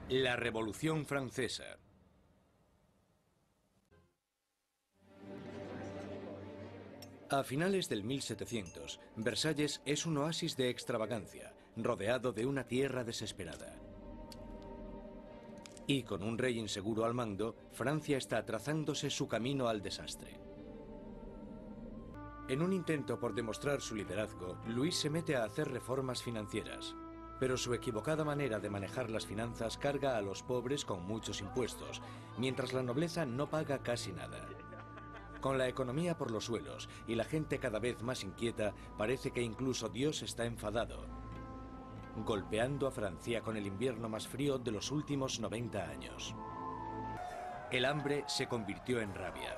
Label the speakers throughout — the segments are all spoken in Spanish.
Speaker 1: La Revolución Francesa. A finales del 1700, Versalles es un oasis de extravagancia, rodeado de una tierra desesperada. Y con un rey inseguro al mando, Francia está trazándose su camino al desastre. En un intento por demostrar su liderazgo, Luis se mete a hacer reformas financieras. Pero su equivocada manera de manejar las finanzas carga a los pobres con muchos impuestos, mientras la nobleza no paga casi nada. Con la economía por los suelos y la gente cada vez más inquieta, parece que incluso Dios está enfadado, golpeando a Francia con el invierno más frío de los últimos 90 años. El hambre se convirtió en rabia.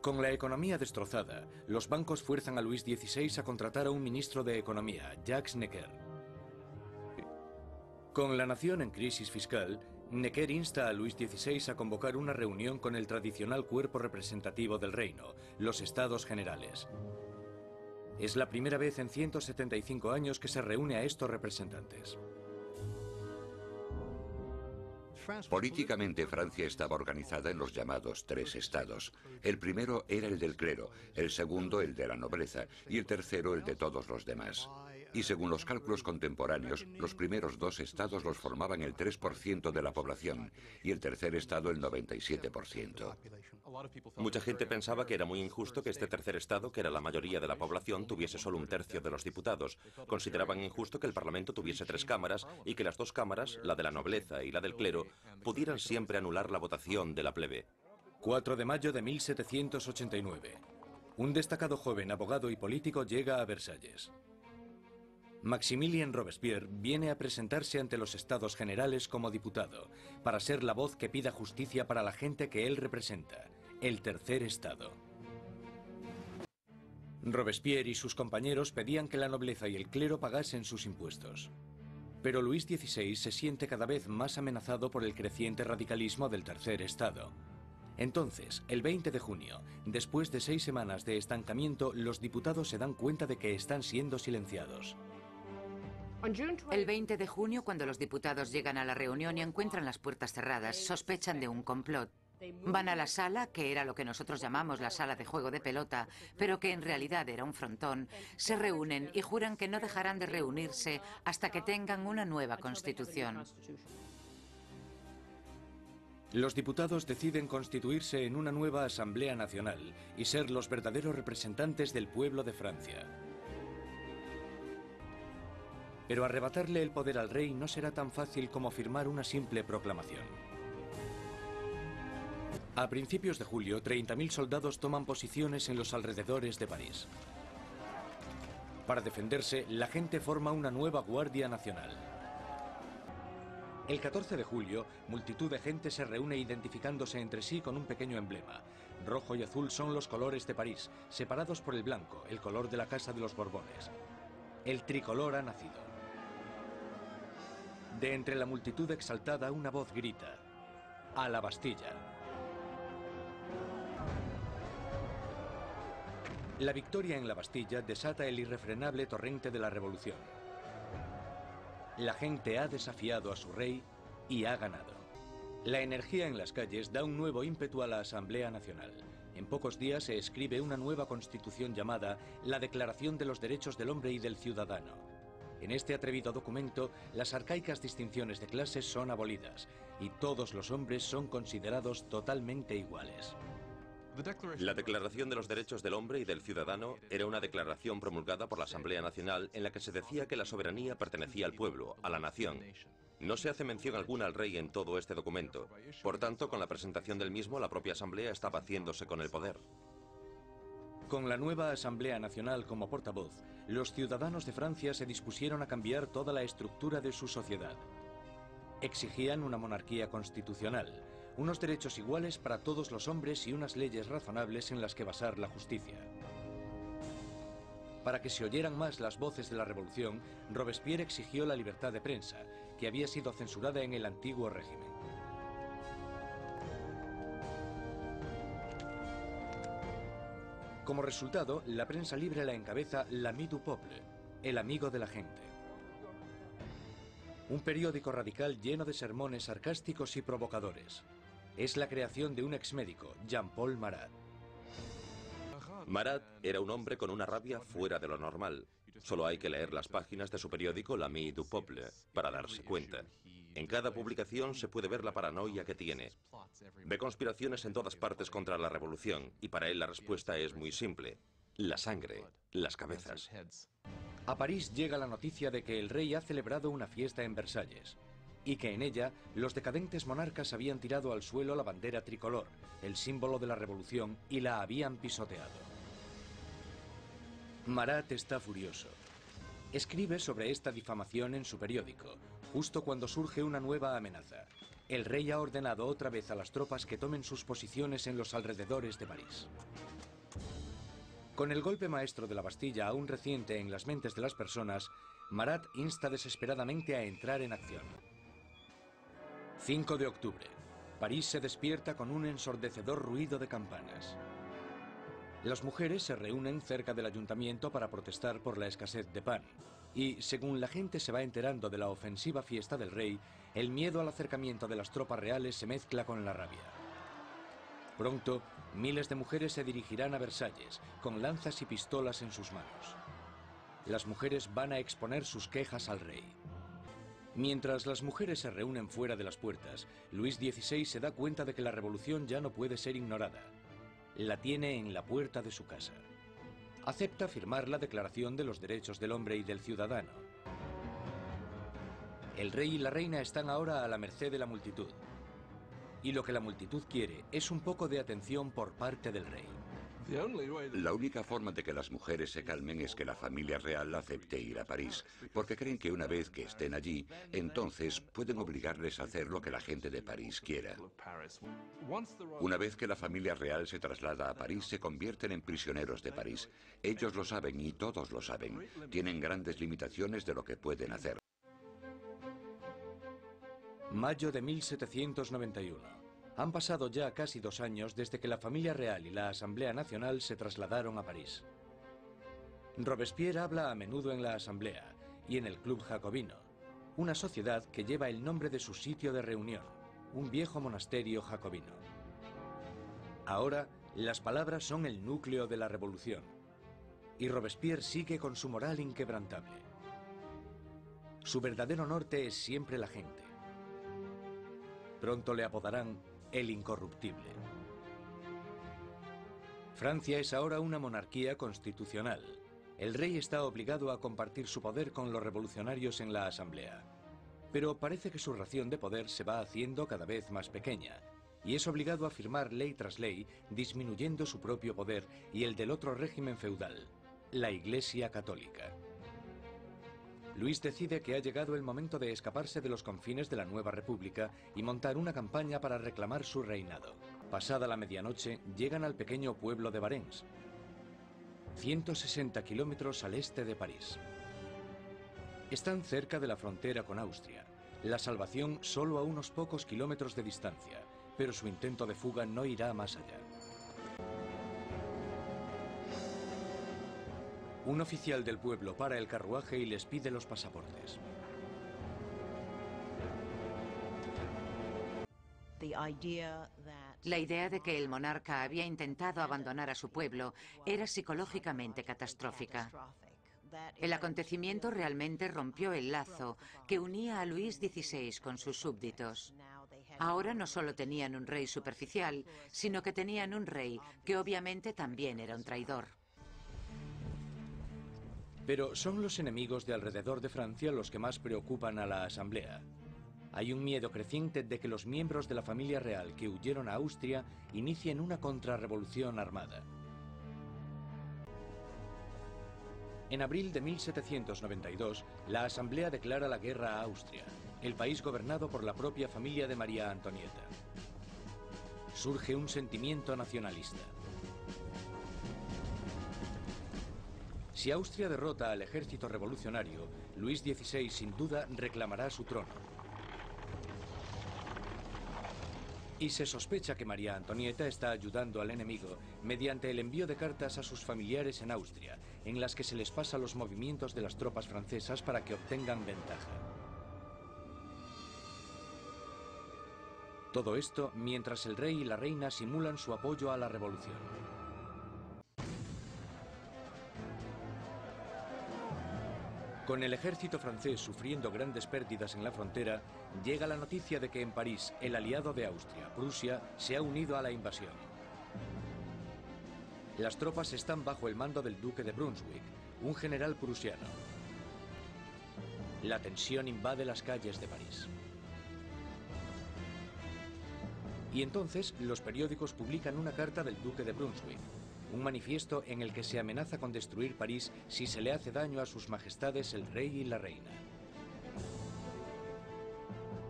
Speaker 1: Con la economía destrozada, los bancos fuerzan a Luis XVI a contratar a un ministro de Economía, Jacques Necker. Con la nación en crisis fiscal, Necker insta a Luis XVI a convocar una reunión con el tradicional cuerpo representativo del reino, los Estados Generales. Es la primera vez en 175 años que se reúne a estos representantes.
Speaker 2: Políticamente, Francia estaba organizada en los llamados tres estados. El primero era el del clero, el segundo el de la nobleza y el tercero el de todos los demás. Y según los cálculos contemporáneos, los primeros dos estados los formaban el 3% de la población y el tercer estado el 97%.
Speaker 3: Mucha gente pensaba que era muy injusto que este tercer estado, que era la mayoría de la población, tuviese solo un tercio de los diputados. Consideraban injusto que el Parlamento tuviese tres cámaras y que las dos cámaras, la de la nobleza y la del clero, pudieran siempre anular la votación de la plebe.
Speaker 1: 4 de mayo de 1789. Un destacado joven abogado y político llega a Versalles. Maximilien Robespierre viene a presentarse ante los Estados Generales como diputado, para ser la voz que pida justicia para la gente que él representa, el tercer estado. Robespierre y sus compañeros pedían que la nobleza y el clero pagasen sus impuestos. Pero Luis XVI se siente cada vez más amenazado por el creciente radicalismo del tercer estado. Entonces, el 20 de junio, después de 6 semanas de estancamiento, los diputados se dan cuenta de que están siendo silenciados.
Speaker 4: El 20 de junio, cuando los diputados llegan a la reunión y encuentran las puertas cerradas, sospechan de un complot. Van a la sala, que era lo que nosotros llamamos la sala de juego de pelota, pero que en realidad era un frontón, se reúnen y juran que no dejarán de reunirse hasta que tengan una nueva constitución.
Speaker 1: Los diputados deciden constituirse en una nueva Asamblea Nacional y ser los verdaderos representantes del pueblo de Francia. Pero arrebatarle el poder al rey no será tan fácil como firmar una simple proclamación. A principios de julio, 30.000 soldados toman posiciones en los alrededores de París. Para defenderse, la gente forma una nueva Guardia Nacional. El 14 de julio, multitud de gente se reúne identificándose entre sí con un pequeño emblema. Rojo y azul son los colores de París, separados por el blanco, el color de la Casa de los Borbones. El tricolor ha nacido. De entre la multitud exaltada, una voz grita: ¡A la Bastilla! La victoria en la Bastilla desata el irrefrenable torrente de la revolución. La gente ha desafiado a su rey y ha ganado. La energía en las calles da un nuevo ímpetu a la Asamblea Nacional. En pocos días se escribe una nueva constitución llamada la Declaración de los Derechos del Hombre y del Ciudadano. En este atrevido documento, las arcaicas distinciones de clases son abolidas y todos los hombres son considerados totalmente iguales.
Speaker 3: La Declaración de los Derechos del Hombre y del Ciudadano era una declaración promulgada por la Asamblea Nacional en la que se decía que la soberanía pertenecía al pueblo, a la nación. No se hace mención alguna al rey en todo este documento. Por tanto, con la presentación del mismo, la propia Asamblea estaba haciéndose con el poder.
Speaker 1: Con la nueva Asamblea Nacional como portavoz, los ciudadanos de Francia se dispusieron a cambiar toda la estructura de su sociedad. Exigían una monarquía constitucional, unos derechos iguales para todos los hombres y unas leyes razonables en las que basar la justicia. Para que se oyeran más las voces de la revolución, Robespierre exigió la libertad de prensa, que había sido censurada en el antiguo régimen. Como resultado, la prensa libre la encabeza l'ami du peuple, el amigo de la gente. un periódico radical lleno de sermones sarcásticos y provocadores. Es la creación de un exmédico, Jean-Paul Marat.
Speaker 3: Marat era un hombre con una rabia fuera de lo normal. Solo hay que leer las páginas de su periódico L'Ami du Peuple para darse cuenta. En cada publicación se puede ver la paranoia que tiene. Ve conspiraciones en todas partes contra la revolución y para él la respuesta es muy simple. La sangre, las cabezas.
Speaker 1: A París llega la noticia de que el rey ha celebrado una fiesta en Versalles y que en ella los decadentes monarcas habían tirado al suelo la bandera tricolor, el símbolo de la revolución, y la habían pisoteado. Marat está furioso. Escribe sobre esta difamación en su periódico, justo cuando surge una nueva amenaza. El rey ha ordenado otra vez a las tropas que tomen sus posiciones en los alrededores de París. Con el golpe maestro de la Bastilla aún reciente en las mentes de las personas, Marat insta desesperadamente a entrar en acción. 5 de octubre. París se despierta con un ensordecedor ruido de campanas. Las mujeres se reúnen cerca del ayuntamiento para protestar por la escasez de pan. Y, según la gente se va enterando de la ofensiva fiesta del rey, el miedo al acercamiento de las tropas reales se mezcla con la rabia. Pronto, miles de mujeres se dirigirán a Versalles, con lanzas y pistolas en sus manos. Las mujeres van a exponer sus quejas al rey. Mientras las mujeres se reúnen fuera de las puertas, Luis XVI se da cuenta de que la revolución ya no puede ser ignorada. La tiene en la puerta de su casa. Acepta firmar la Declaración de los Derechos del Hombre y del Ciudadano. El rey y la reina están ahora a la merced de la multitud. Y lo que la multitud quiere es un poco de atención por parte del rey.
Speaker 2: La única forma de que las mujeres se calmen es que la familia real acepte ir a París, porque creen que una vez que estén allí, entonces pueden obligarles a hacer lo que la gente de París quiera. Una vez que la familia real se traslada a París, se convierten en prisioneros de París. Ellos lo saben y todos lo saben. Tienen grandes limitaciones de lo que pueden hacer.
Speaker 1: Mayo de 1791. Han pasado ya casi 2 años desde que la familia real y la Asamblea Nacional se trasladaron a París. Robespierre habla a menudo en la Asamblea y en el Club Jacobino, una sociedad que lleva el nombre de su sitio de reunión, un viejo monasterio jacobino. Ahora, las palabras son el núcleo de la revolución, y Robespierre sigue con su moral inquebrantable. Su verdadero norte es siempre la gente. Pronto le apodarán el incorruptible. Francia es ahora una monarquía constitucional. El rey está obligado a compartir su poder con los revolucionarios en la Asamblea. Pero parece que su ración de poder se va haciendo cada vez más pequeña, y es obligado a firmar ley tras ley, disminuyendo su propio poder y el del otro régimen feudal, la Iglesia Católica. Luis decide que ha llegado el momento de escaparse de los confines de la nueva república y montar una campaña para reclamar su reinado. Pasada la medianoche, llegan al pequeño pueblo de Varennes, 160 kilómetros al este de París. Están cerca de la frontera con Austria. La salvación solo a unos pocos kilómetros de distancia, pero su intento de fuga no irá más allá. Un oficial del pueblo para el carruaje y les pide los pasaportes.
Speaker 4: La idea de que el monarca había intentado abandonar a su pueblo era psicológicamente catastrófica. El acontecimiento realmente rompió el lazo que unía a Luis XVI con sus súbditos. Ahora no solo tenían un rey superficial, sino que tenían un rey que obviamente también era un traidor.
Speaker 1: Pero son los enemigos de alrededor de Francia los que más preocupan a la Asamblea. Hay un miedo creciente de que los miembros de la familia real que huyeron a Austria inicien una contrarrevolución armada. En abril de 1792, la Asamblea declara la guerra a Austria, el país gobernado por la propia familia de María Antonieta. Surge un sentimiento nacionalista. Si Austria derrota al ejército revolucionario, Luis XVI sin duda reclamará su trono. Y se sospecha que María Antonieta está ayudando al enemigo mediante el envío de cartas a sus familiares en Austria, en las que se les pasa los movimientos de las tropas francesas para que obtengan ventaja. Todo esto mientras el rey y la reina simulan su apoyo a la revolución. Con el ejército francés sufriendo grandes pérdidas en la frontera, llega la noticia de que en París el aliado de Austria, Prusia, se ha unido a la invasión. Las tropas están bajo el mando del duque de Brunswick, un general prusiano. La tensión invade las calles de París. Y entonces los periódicos publican una carta del duque de Brunswick, un manifiesto en el que se amenaza con destruir París si se le hace daño a sus majestades el rey y la reina.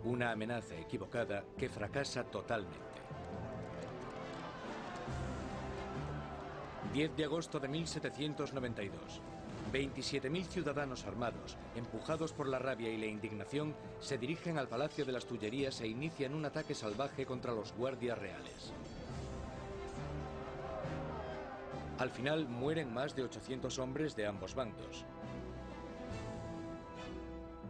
Speaker 1: Una amenaza equivocada que fracasa totalmente. 10 de agosto de 1792. 27.000 ciudadanos armados, empujados por la rabia y la indignación, se dirigen al Palacio de las Tullerías e inician un ataque salvaje contra los guardias reales. Al final mueren más de 800 hombres de ambos bandos.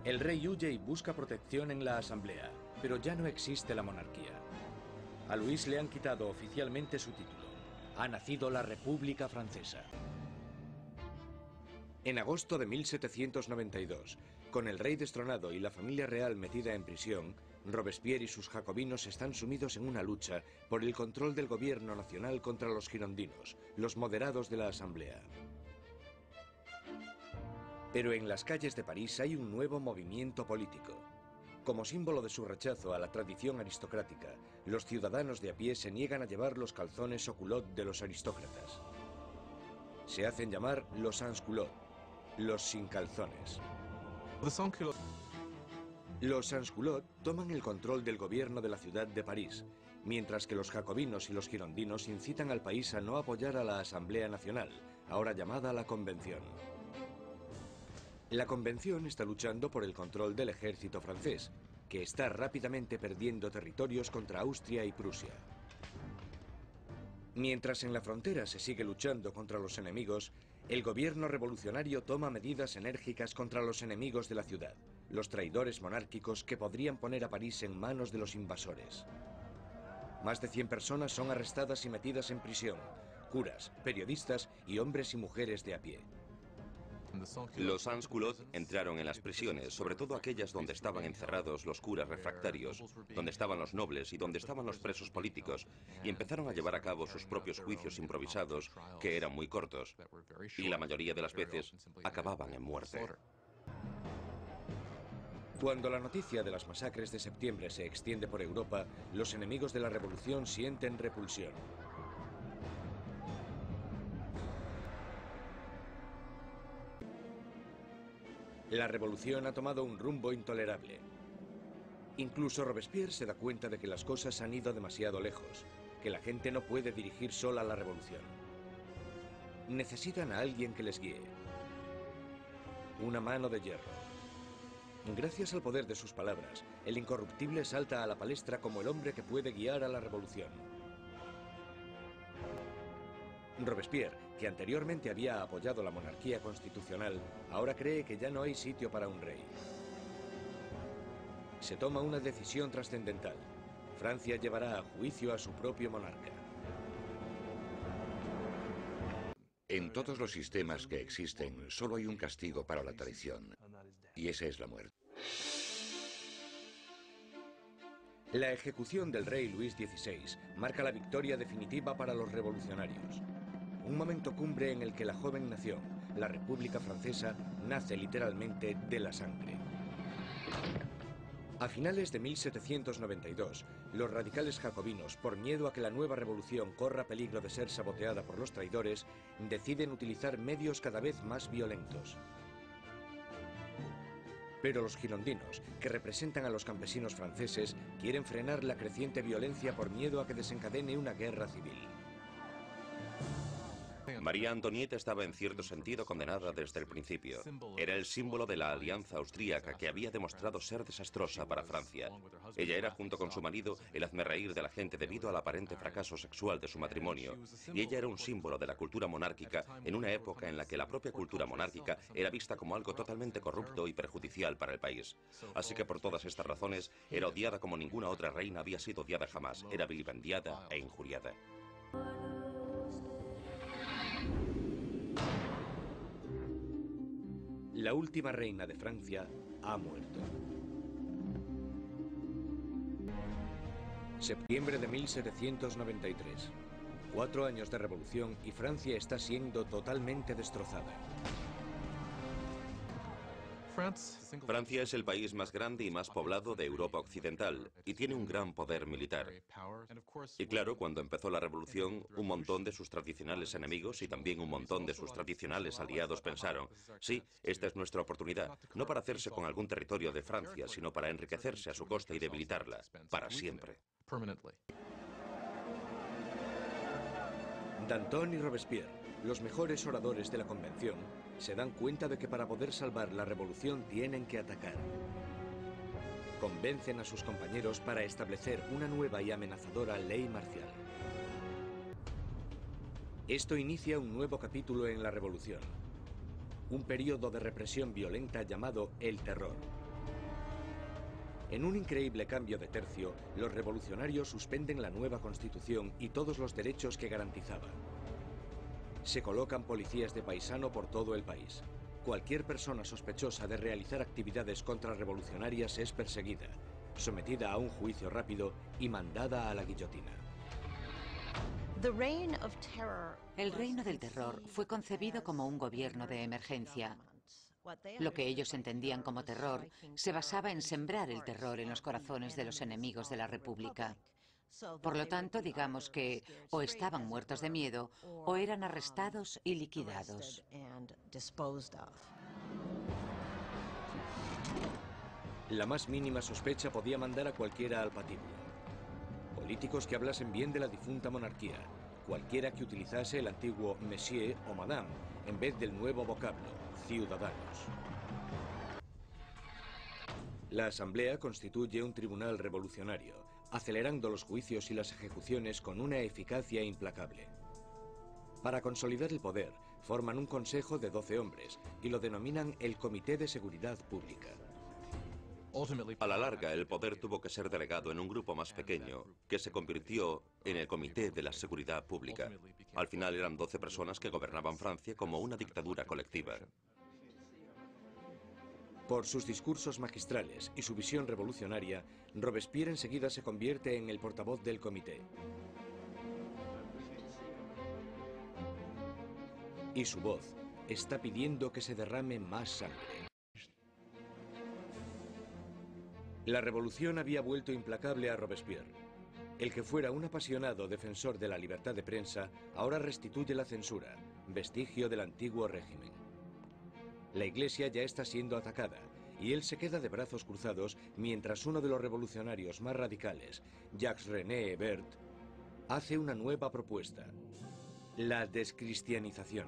Speaker 1: El rey huye y busca protección en la Asamblea, pero ya no existe la monarquía. A Luis le han quitado oficialmente su título. Ha nacido la República Francesa. En agosto de 1792, con el rey destronado y la familia real metida en prisión, Robespierre y sus jacobinos están sumidos en una lucha por el control del gobierno nacional contra los girondinos, los moderados de la Asamblea. Pero en las calles de París hay un nuevo movimiento político. Como símbolo de su rechazo a la tradición aristocrática, los ciudadanos de a pie se niegan a llevar los calzones o culottes de los aristócratas. Se hacen llamar los sans-culottes, los sin calzones. Los sans-culottes toman el control del gobierno de la ciudad de París, mientras que los jacobinos y los girondinos incitan al país a no apoyar a la Asamblea Nacional, ahora llamada la Convención. La Convención está luchando por el control del ejército francés, que está rápidamente perdiendo territorios contra Austria y Prusia. Mientras en la frontera se sigue luchando contra los enemigos, el gobierno revolucionario toma medidas enérgicas contra los enemigos de la ciudad, los traidores monárquicos que podrían poner a París en manos de los invasores. Más de 100 personas son arrestadas y metidas en prisión, curas, periodistas y hombres y mujeres de a pie.
Speaker 3: Los sans-culottes entraron en las prisiones, sobre todo aquellas donde estaban encerrados los curas refractarios, donde estaban los nobles y donde estaban los presos políticos, y empezaron a llevar a cabo sus propios juicios improvisados, que eran muy cortos, y la mayoría de las veces acababan en muerte.
Speaker 1: Cuando la noticia de las masacres de septiembre se extiende por Europa, los enemigos de la revolución sienten repulsión. La revolución ha tomado un rumbo intolerable. Incluso Robespierre se da cuenta de que las cosas han ido demasiado lejos, que la gente no puede dirigir sola la revolución. Necesitan a alguien que les guíe. Una mano de hierro. Gracias al poder de sus palabras, el incorruptible salta a la palestra como el hombre que puede guiar a la revolución. Robespierre, que anteriormente había apoyado la monarquía constitucional, ahora cree que ya no hay sitio para un rey. Se toma una decisión trascendental. Francia llevará a juicio a su propio monarca.
Speaker 2: En todos los sistemas que existen, solo hay un castigo para la traición, y esa es la muerte.
Speaker 1: La ejecución del rey Luis XVI marca la victoria definitiva para los revolucionarios. Un momento cumbre en el que la joven nación, la República Francesa, nace literalmente de la sangre. A finales de 1792, los radicales jacobinos, por miedo a que la nueva revolución corra peligro de ser saboteada por los traidores, deciden utilizar medios cada vez más violentos. Pero los girondinos, que representan a los campesinos franceses, quieren frenar la creciente violencia por miedo a que desencadene una guerra civil.
Speaker 3: María Antonieta estaba en cierto sentido condenada desde el principio. Era el símbolo de la alianza austríaca que había demostrado ser desastrosa para Francia. Ella era, junto con su marido, el hazmerreír de la gente debido al aparente fracaso sexual de su matrimonio. Y ella era un símbolo de la cultura monárquica en una época en la que la propia cultura monárquica era vista como algo totalmente corrupto y perjudicial para el país. Así que por todas estas razones, era odiada como ninguna otra reina había sido odiada jamás. Era vilipendiada e injuriada.
Speaker 1: La última reina de Francia ha muerto. Septiembre de 1793. 4 años de revolución y Francia está siendo totalmente destrozada.
Speaker 3: Francia es el país más grande y más poblado de Europa Occidental y tiene un gran poder militar. Y claro, cuando empezó la revolución, un montón de sus tradicionales enemigos y también un montón de sus tradicionales aliados pensaron, sí, esta es nuestra oportunidad, no para hacerse con algún territorio de Francia, sino para enriquecerse a su costa y debilitarla, para siempre.
Speaker 1: Danton y Robespierre, los mejores oradores de la Convención, se dan cuenta de que para poder salvar la revolución tienen que atacar. Convencen a sus compañeros para establecer una nueva y amenazadora ley marcial. Esto inicia un nuevo capítulo en la revolución, un periodo de represión violenta llamado el Terror. En un increíble cambio de tercio, los revolucionarios suspenden la nueva Constitución y todos los derechos que garantizaba. Se colocan policías de paisano por todo el país. Cualquier persona sospechosa de realizar actividades contrarrevolucionarias es perseguida, sometida a un juicio rápido y mandada a la guillotina.
Speaker 4: El reino del terror fue concebido como un gobierno de emergencia. Lo que ellos entendían como terror se basaba en sembrar el terror en los corazones de los enemigos de la República. Por lo tanto, digamos que o estaban muertos de miedo o eran arrestados y liquidados.
Speaker 1: La más mínima sospecha podía mandar a cualquiera al patíbulo. Políticos que hablasen bien de la difunta monarquía, cualquiera que utilizase el antiguo monsieur o madame en vez del nuevo vocablo, ciudadanos. La Asamblea constituye un tribunal revolucionario, acelerando los juicios y las ejecuciones con una eficacia implacable. Para consolidar el poder, forman un consejo de 12 hombres y lo denominan el Comité de Seguridad Pública.
Speaker 3: A la larga, el poder tuvo que ser delegado en un grupo más pequeño, que se convirtió en el Comité de la Seguridad Pública. Al final eran 12 personas que gobernaban Francia como una dictadura colectiva.
Speaker 1: Por sus discursos magistrales y su visión revolucionaria, Robespierre enseguida se convierte en el portavoz del comité. Y su voz está pidiendo que se derrame más sangre. La revolución había vuelto implacable a Robespierre. El que fuera un apasionado defensor de la libertad de prensa, ahora restituye la censura, vestigio del antiguo régimen. La iglesia ya está siendo atacada y él se queda de brazos cruzados mientras uno de los revolucionarios más radicales, Jacques-René Hebert, hace una nueva propuesta: la descristianización.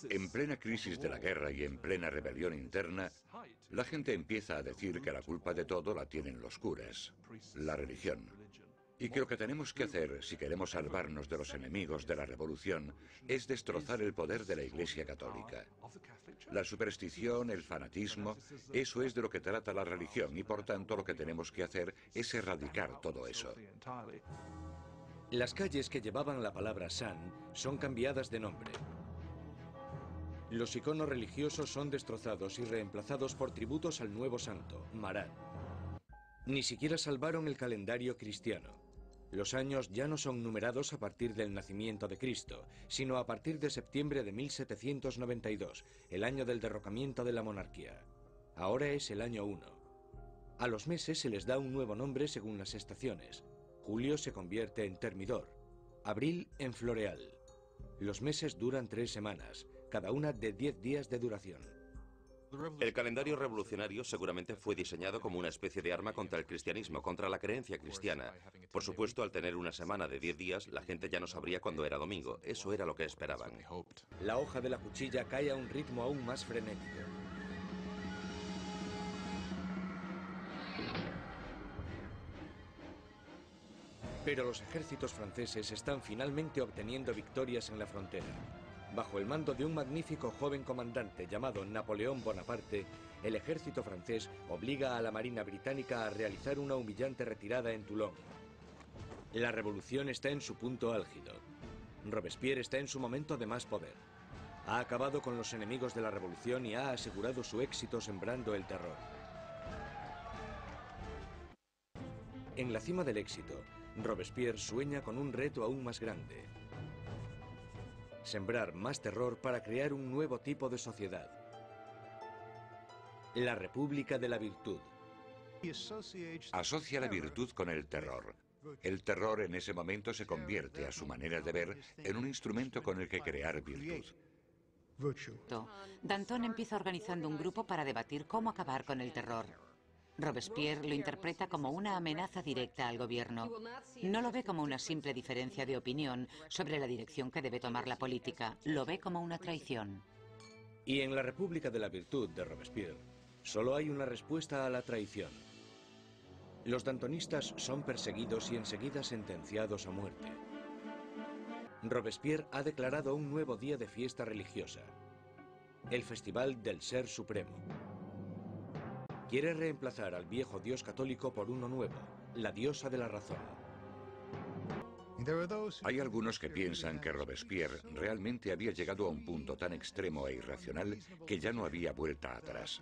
Speaker 2: En plena crisis de la guerra y en plena rebelión interna, la gente empieza a decir que la culpa de todo la tienen los curas, la religión. Y que lo que tenemos que hacer, si queremos salvarnos de los enemigos de la revolución, es destrozar el poder de la Iglesia Católica. La superstición, el fanatismo, eso es de lo que trata la religión y por tanto lo que tenemos que hacer es erradicar todo eso.
Speaker 1: Las calles que llevaban la palabra San son cambiadas de nombre. Los iconos religiosos son destrozados y reemplazados por tributos al nuevo santo, Marat. Ni siquiera salvaron el calendario cristiano. Los años ya no son numerados a partir del nacimiento de Cristo, sino a partir de septiembre de 1792, el año del derrocamiento de la monarquía. Ahora es el año 1. A los meses se les da un nuevo nombre según las estaciones. Julio se convierte en Termidor, abril en Floreal. Los meses duran 3 semanas, cada una de 10 días de duración.
Speaker 3: El calendario revolucionario seguramente fue diseñado como una especie de arma contra el cristianismo, contra la creencia cristiana. Por supuesto, al tener una semana de 10 días, la gente ya no sabría cuándo era domingo. Eso era lo que esperaban.
Speaker 1: La hoja de la cuchilla cae a un ritmo aún más frenético. Pero los ejércitos franceses están finalmente obteniendo victorias en la frontera. Bajo el mando de un magnífico joven comandante llamado Napoleón Bonaparte, el ejército francés obliga a la Marina británica a realizar una humillante retirada en Toulon. La revolución está en su punto álgido. Robespierre está en su momento de más poder. Ha acabado con los enemigos de la revolución y ha asegurado su éxito sembrando el terror. En la cima del éxito, Robespierre sueña con un reto aún más grande: sembrar más terror para crear un nuevo tipo de sociedad. La República de la Virtud.
Speaker 2: Asocia la virtud con el terror. El terror en ese momento se convierte, a su manera de ver, en un instrumento con el que crear virtud.
Speaker 4: Danton empieza organizando un grupo para debatir cómo acabar con el terror. Robespierre lo interpreta como una amenaza directa al gobierno. No lo ve como una simple diferencia de opinión sobre la dirección que debe tomar la política. Lo ve como una traición.
Speaker 1: Y en la República de la Virtud de Robespierre, solo hay una respuesta a la traición. Los dantonistas son perseguidos y enseguida sentenciados a muerte. Robespierre ha declarado un nuevo día de fiesta religiosa: el Festival del Ser Supremo. Quiere reemplazar al viejo dios católico por uno nuevo, la diosa de la razón.
Speaker 2: Hay algunos que piensan que Robespierre realmente había llegado a un punto tan extremo e irracional que ya no había vuelta atrás.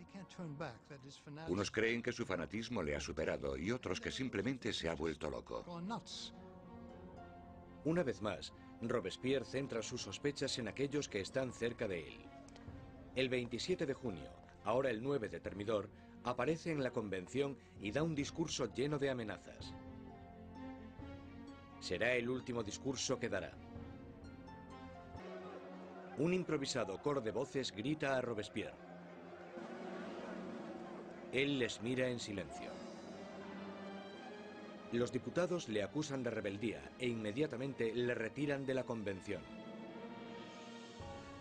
Speaker 2: Unos creen que su fanatismo le ha superado y otros que simplemente se ha vuelto loco.
Speaker 1: Una vez más, Robespierre centra sus sospechas en aquellos que están cerca de él. El 27 de junio, ahora el 9 de Thermidor, aparece en la convención y da un discurso lleno de amenazas. Será el último discurso que dará. Un improvisado coro de voces grita a Robespierre. Él les mira en silencio. Los diputados le acusan de rebeldía e inmediatamente le retiran de la convención.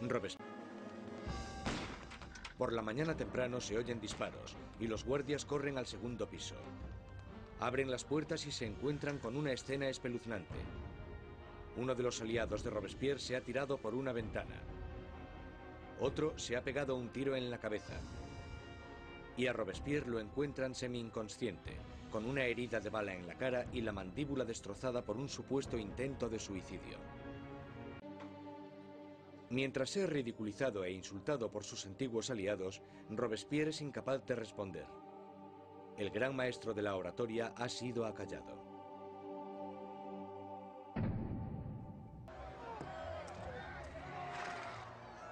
Speaker 1: Robespierre. Por la mañana temprano se oyen disparos y los guardias corren al segundo piso. Abren las puertas y se encuentran con una escena espeluznante. Uno de los aliados de Robespierre se ha tirado por una ventana. Otro se ha pegado un tiro en la cabeza. Y a Robespierre lo encuentran semi-inconsciente, con una herida de bala en la cara y la mandíbula destrozada por un supuesto intento de suicidio. Mientras es ridiculizado e insultado por sus antiguos aliados, Robespierre es incapaz de responder. El gran maestro de la oratoria ha sido acallado.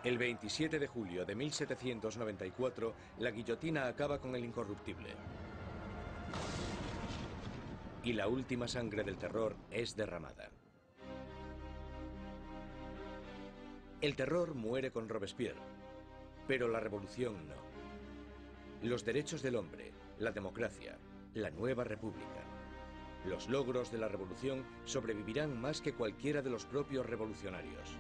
Speaker 1: El 27 de julio de 1794, la guillotina acaba con el incorruptible. Y la última sangre del terror es derramada. El terror muere con Robespierre, pero la revolución no. Los derechos del hombre, la democracia, la nueva república. Los logros de la revolución sobrevivirán más que cualquiera de los propios revolucionarios.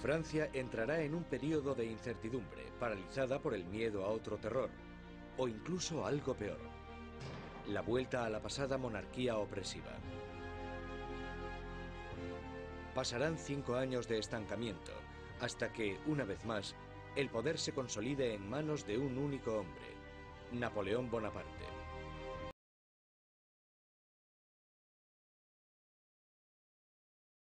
Speaker 1: Francia entrará en un periodo de incertidumbre, paralizada por el miedo a otro terror, o incluso algo peor: la vuelta a la pasada monarquía opresiva. Pasarán 5 años de estancamiento, hasta que, una vez más, el poder se consolide en manos de un único hombre: Napoleón Bonaparte.